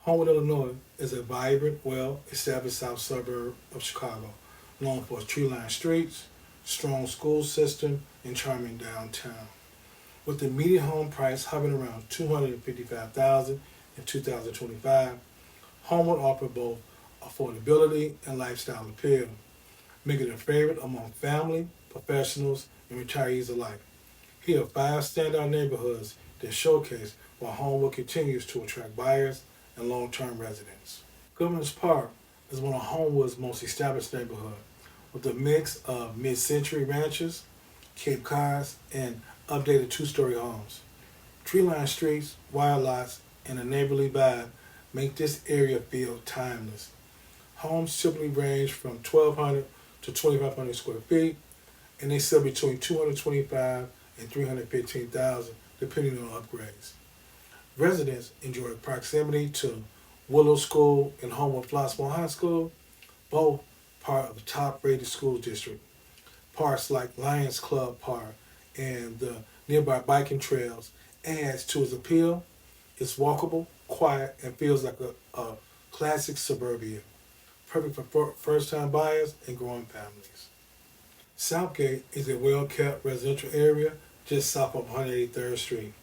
Homewood, Illinois is a vibrant, well-established south suburb of Chicago, known for its tree-lined streets, strong school system, and charming downtown. With the median home price hovering around $255,000 in 2025, Homewood offers both affordability and lifestyle appeal, making it a favorite among family, professionals, and retirees alike. Here are five standout neighborhoods that showcase why Homewood continues to attract buyers and long-term residents. Governor's Park is one of Homewood's most established neighborhoods, with a mix of mid-century ranches, Cape Cods, and updated two-story homes. Tree-lined streets, wide lots, and a neighborly vibe make this area feel timeless. Homes typically range from 1,200 to 2,500 square feet, and they sell between 225 and 315,000, depending on upgrades. Residents enjoy proximity to Willow School and Homewood Flossmoor High School, both part of the top-rated school district. Parks like Lions Club Park and the nearby biking trails adds to its appeal. It's walkable, quiet, and feels like a classic suburbia, perfect for first-time buyers and growing families. Southgate is a well-kept residential area just south of 183rd Street,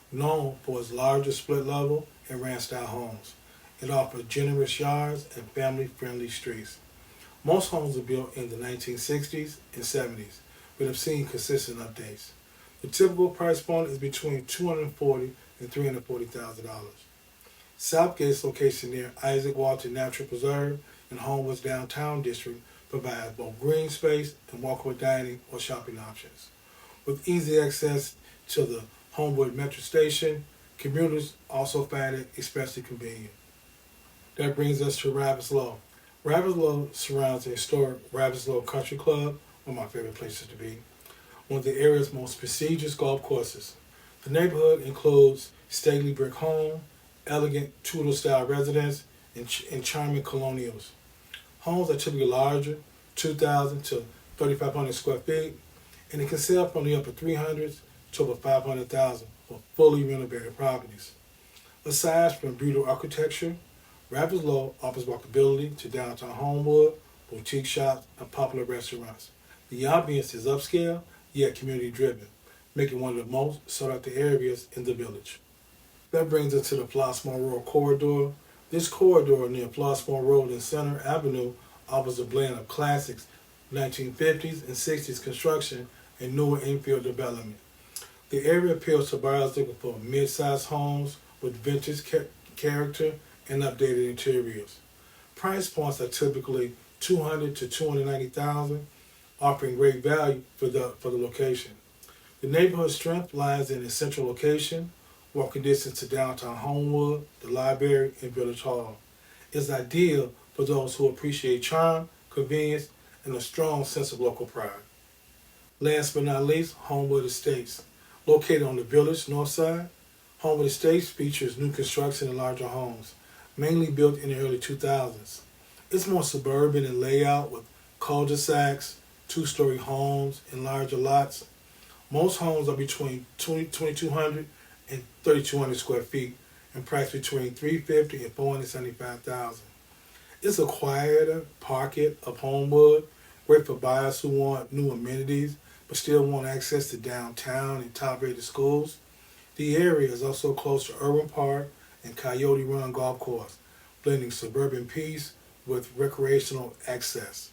known for its larger split-level and ranch-style homes. It offers generous yards and family-friendly streets. Most homes are built in the 1960s and 70s, but have seen consistent updates. The typical price point is between $240,000 and $340,000. Southgate's location near Isaac Walton Natural Preserve and Homewood's downtown district provides both green space and walkable dining or shopping options. With easy access to the Homewood Metro Station, commuters also find it especially convenient. That brings us to Ravislow. Ravislow surrounds the historic Ravislow Country Club, one of my favorite places to be, one of the area's most prestigious golf courses. The neighborhood includes stately brick home, elegant Tudor-style residence, and charming colonials. Homes are typically larger, 2,000 to 3,500 square feet, and they can sell from the upper 300s to over 500,000 for fully renovated properties. Aside from beautiful architecture, Ravislow offers walkability to downtown Homewood, boutique shops, and popular restaurants. The ambience is upscale, yet community-driven, making one of the most sought-after areas in the village. That brings us to the Flossmoor Road Corridor. This corridor near Flossmoor Road and Center Avenue offers a blend of classics, 1950s and 60s construction, and newer infield development. The area appeals to buyers looking for mid-sized homes with vintage character and updated interiors. Price points are typically $200,000 to $290,000, offering great value for the location. The neighborhood strength lies in its central location, walking distance to downtown Homewood, the library, and Village Hall. It's ideal for those who appreciate charm, convenience, and a strong sense of local pride. Last but not least, Homewood Estates. Located on the village north side, Homewood Estates features new construction and larger homes, mainly built in the early 2000s. It's more suburban in layout with cul-de-sacs, two-story homes, and larger lots. Most homes are between 2,200 and 3,200 square feet and priced between $350,000 and $475,000. It's a quieter pocket of Homewood, great for buyers who want new amenities but still want access to downtown and top-rated schools. The area is also close to Irwin Park and Coyote Run Golf Course, blending suburban peace with recreational access.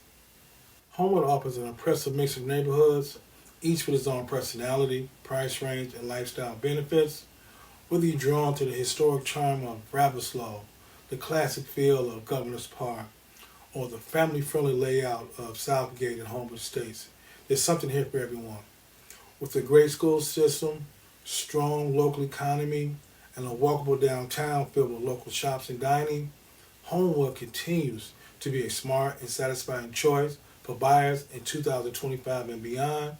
Homewood offers an impressive mix of neighborhoods, each with its own personality, price range, and lifestyle benefits. Whether you're drawn to the historic charm of Ravislow, the classic feel of Governor's Park, or the family-friendly layout of Southgate and Homewood Estates, there's something here for everyone. With a great school system, strong local economy, and a walkable downtown filled with local shops and dining, Homewood continues to be a smart and satisfying choice for buyers in 2025 and beyond.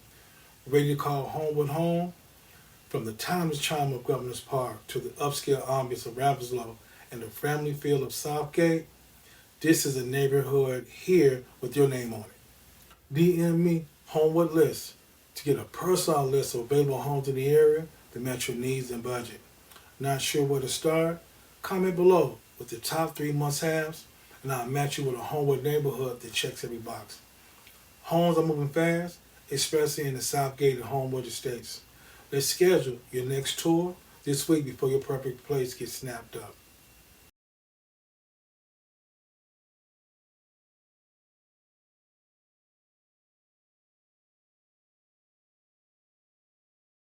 Ready to call Homewood home? From the timeless charm of Governor's Park to the upscale ambience of Ravislow and the family feel of Southgate, this is a neighborhood here with your name on it. DM me Homewood List to get a personal list of available homes in the area that match your needs and budget. Not sure where to start? Comment below with the top 3 must-haves, and I'll match you with a Homewood neighborhood that checks every box. Homes are moving fast, especially in the Southgate and Homewood Estates. Let's schedule your next tour this week before your perfect place gets snapped up.